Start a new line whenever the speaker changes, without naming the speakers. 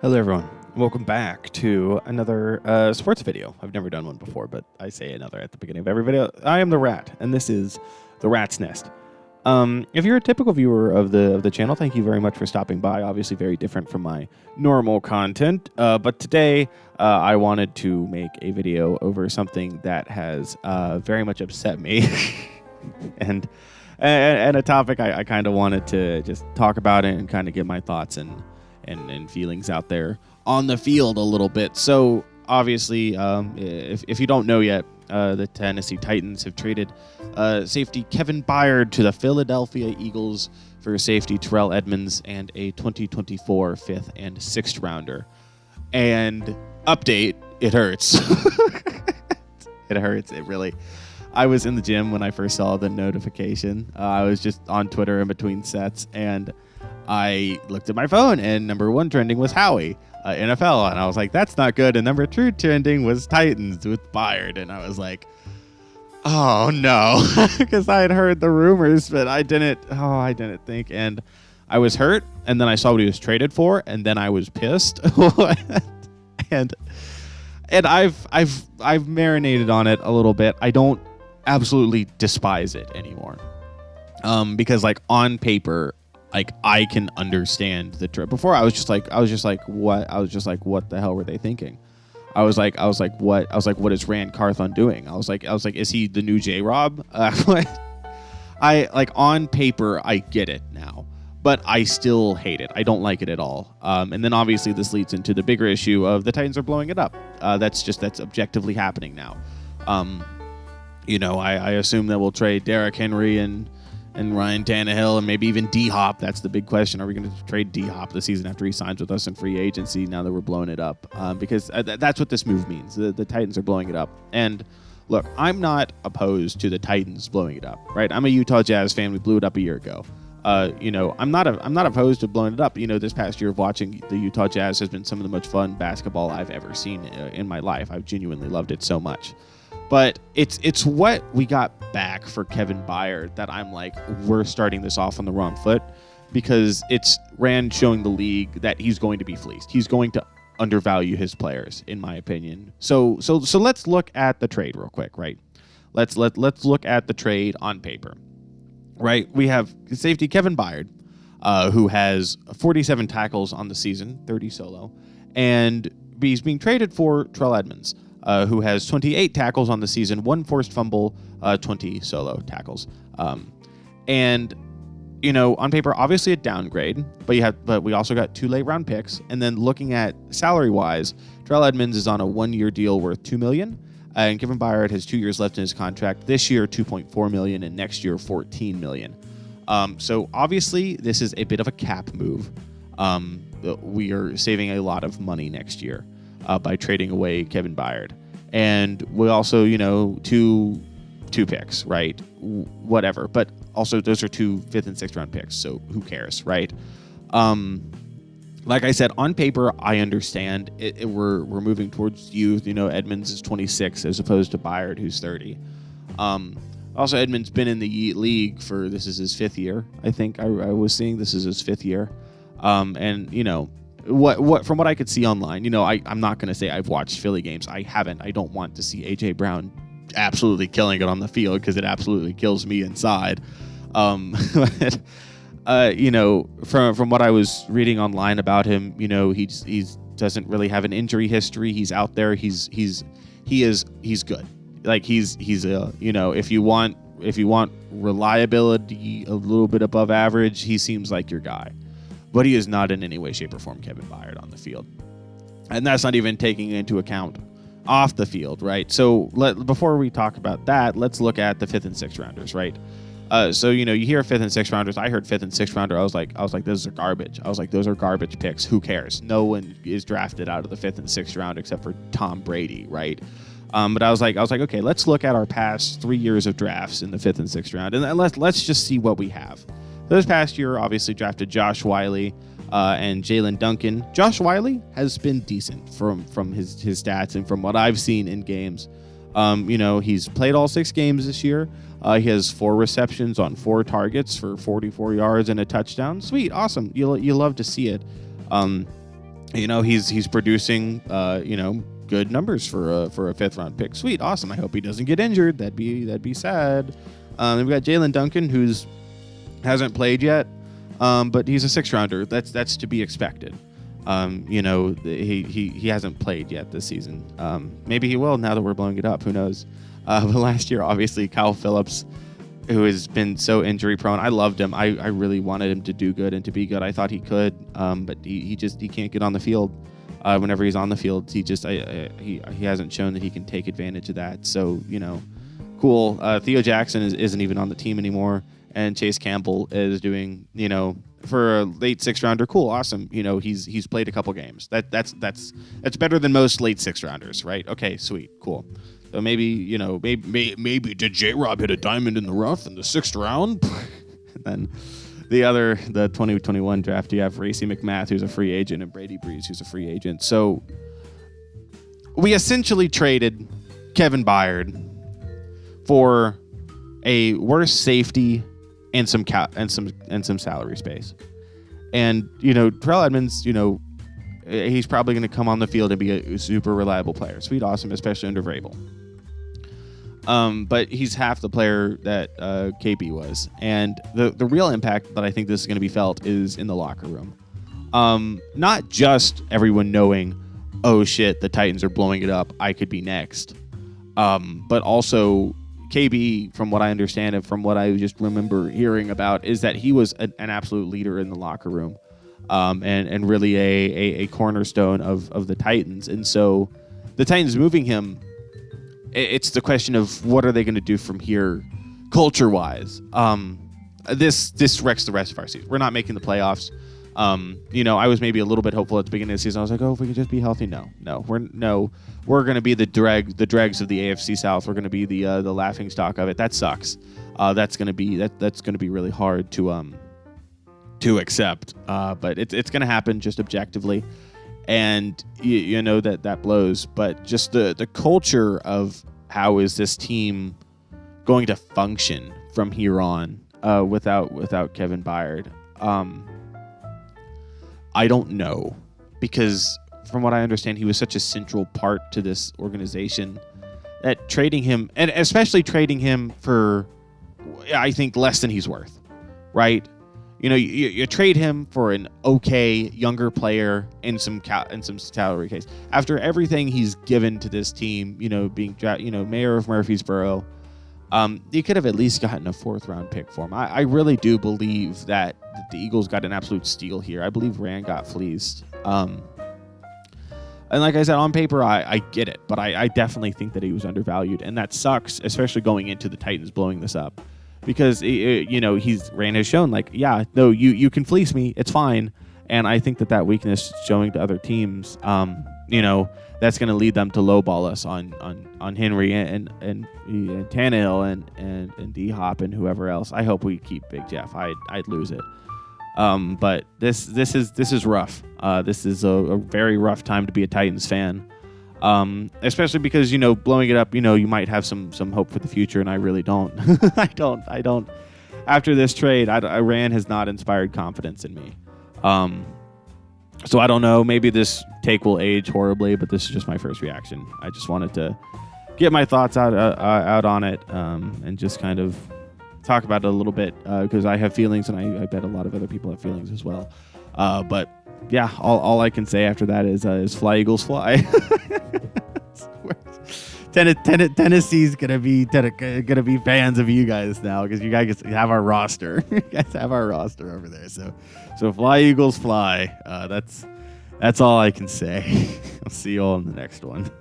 Hello everyone, welcome back to another sports video. I've never done one before, but I say another at the beginning of every video. I am the Rat, and this is the Rat's Nest. If you're a typical viewer of the channel, thank you very much for stopping by. Obviously very different from my normal content, but today I wanted to make a video over something that has very much upset me, and a topic I kind of wanted to just talk about it and kind of get my thoughts and feelings out there on the field a little bit. So obviously, if you don't know yet, the Tennessee Titans have traded safety Kevin Byard to the Philadelphia Eagles for safety Terrell Edmunds and a 2024 5th and 6th rounder. And update, it hurts. It hurts. It really. I was in the gym when I first saw the notification. I was just on Twitter in between sets, and I looked at my phone, and number one trending was Howie, NFL, and I was like, that's not good. And number two trending was Titans with Byard, and I was like, oh no, because I had heard the rumors, but I didn't think, and I was hurt, and then I saw what he was traded for, and then I was pissed, and I've marinated on it a little bit. I don't absolutely despise it anymore, because like on paper, like I can understand the trip. Before I was just like what the hell were they thinking? I was like what is Rand Carthon doing? I was like is he the new J-Rob? I like on paper I get it now, but I still hate it. I don't like it at all. And then obviously this leads into the bigger issue of the Titans are blowing it up. That's objectively happening now. I assume that we'll trade Derrick Henry and Ryan Tannehill and maybe even D-Hop. That's the big question. Are we going to trade D-Hop the season after he signs with us in free agency now that we're blowing it up? Because that's what this move means. The Titans are blowing it up. And look, I'm not opposed to the Titans blowing it up, right? I'm a Utah Jazz fan. We blew it up a year ago. I'm not opposed to blowing it up. This past year of watching the Utah Jazz has been some of the most fun basketball I've ever seen in my life. I've genuinely loved it so much. But it's what we got back for Kevin Byard that I'm like, we're starting this off on the wrong foot, because it's Rand showing the league that he's going to be fleeced. He's going to undervalue his players, in my opinion. So let's look at the trade real quick, right? Let's look at the trade on paper, right? We have safety Kevin Byard, who has 47 tackles on the season, 30 solo, and he's being traded for Terrell Edmunds, who has 28 tackles on the season, 1 forced fumble, 20 solo tackles. And on paper, obviously a downgrade, but we also got 2 late round picks. And then looking at salary wise, Terrell Edmunds is on a 1-year deal worth $2 million, and Kevin Byard has 2 years left in his contract. This year, $2.4 million, and next year, $14 million. So obviously, this is a bit of a cap move. We are saving a lot of money next year by trading away Kevin Byard. And we also, 2 picks, right? Whatever. But also those are 2 5th and 6th round picks, so who cares, right? Like I said, on paper, I understand we're moving towards youth. Edmunds is 26 as opposed to Byard, who's 30. Also, Edmunds been in the league for, this is his 5th year. I think I was seeing this is his 5th year. And, what from what I could see online, I'm not going to say I've watched Philly games. I haven't. I don't want to see A.J. Brown absolutely killing it on the field, because it absolutely kills me inside. But, from what I was reading online about him, he doesn't really have an injury history. He's out there. He's good. Like he's if you want reliability a little bit above average, he seems like your guy. But he is not in any way, shape, or form Kevin Byard on the field. And that's not even taking into account off the field, right? So before we talk about that, let's look at the 5th and 6th rounders, right? So you hear 5th and 6th rounders. I heard 5th and 6th rounder. I was like, those are garbage. I was like, those are garbage picks. Who cares? No one is drafted out of the 5th and 6th round except for Tom Brady, right? But I was like, okay, let's look at our past 3 years of drafts in the 5th and 6th round, and let's just see what we have. This past year, obviously drafted Josh Wiley and Jalen Duncan. Josh Wiley has been decent from his stats and from what I've seen in games. He's played all 6 games this year. He has 4 receptions on 4 targets for 44 yards and a touchdown. Sweet, awesome. You love to see it. he's producing good numbers for a 5th round pick. Sweet, awesome. I hope he doesn't get injured. That'd be sad. We've got Jalen Duncan, who's hasn't played yet, but he's a 6th rounder. That's to be expected. He hasn't played yet this season. Maybe he will now that we're blowing it up. Who knows? But last year, obviously, Kyle Phillips, who has been so injury prone. I loved him. I really wanted him to do good and to be good. I thought he could, but he can't get on the field. Whenever he's on the field, he hasn't shown that he can take advantage of that. So cool. Theo Jackson isn't even on the team anymore, and Chase Campbell is doing for a late 6th rounder. Cool, awesome. He's played a couple games. That's better than most late 6th rounders, right? Okay, sweet, cool. So maybe did J-Rob hit a diamond in the rough in the 6th round? And then the 2021 draft, you have Racey McMath, who's a free agent, and Brady Breeze, who's a free agent. So we essentially traded Kevin Byard for a worse safety and some salary space. And Terrell Edmonds, he's probably going to come on the field and be a super reliable player. Sweet, awesome, especially under Vrabel. But he's half the player that KP was. And the real impact that I think this is going to be felt is in the locker room. Not just everyone knowing, oh shit, the Titans are blowing it up, I could be next. But also KB, from what I understand and from what I just remember hearing about, is that he was an absolute leader in the locker room, and really a cornerstone of the Titans. And so the Titans moving him, it's the question of what are they going to do from here culture-wise. This wrecks the rest of our season. We're not making the playoffs. I was maybe a little bit hopeful at the beginning of the season. I was like, oh, if we could just be healthy. No, we're going to be the dregs of the AFC South. We're going to be the laughing stock of it. That sucks. That's going to be really hard to accept. But it's going to happen just objectively. And that blows, but just the culture of how is this team going to function from here on, without Kevin Byard. I don't know, because from what I understand, he was such a central part to this organization that trading him, and especially trading him for, I think, less than he's worth, right? You trade him for an okay younger player and some salary case. After everything he's given to this team, being mayor of Murfreesboro, you could have at least gotten a 4th round pick for him. I really do believe that the Eagles got an absolute steal here. I believe Rand got fleeced. And like I said, on paper, I get it, but I definitely think that he was undervalued, and that sucks, especially going into the Titans blowing this up. Because Rand has shown, like, yeah, no, you can fleece me, it's fine, and I think that weakness showing to other teams, that's going to lead them to lowball us on Henry and Tannehill and D Hop and whoever else. I hope we keep Big Jeff. I'd lose it. But this is rough. This is a very rough time to be a Titans fan. Especially because, blowing it up, you might have some hope for the future, and I really don't. I don't. After this trade, Rand has not inspired confidence in me. So I don't know. Maybe this take will age horribly, but this is just my first reaction. I just wanted to get my thoughts out on it, and just kind of talk about it a little bit, because I have feelings, and I bet a lot of other people have feelings as well. But yeah, all I can say after that is fly, Eagles, fly. Tennessee's gonna be fans of you guys now, because you guys have our roster. You guys have our roster over there. So fly, Eagles, fly. That's all I can say. I'll see you all in the next one.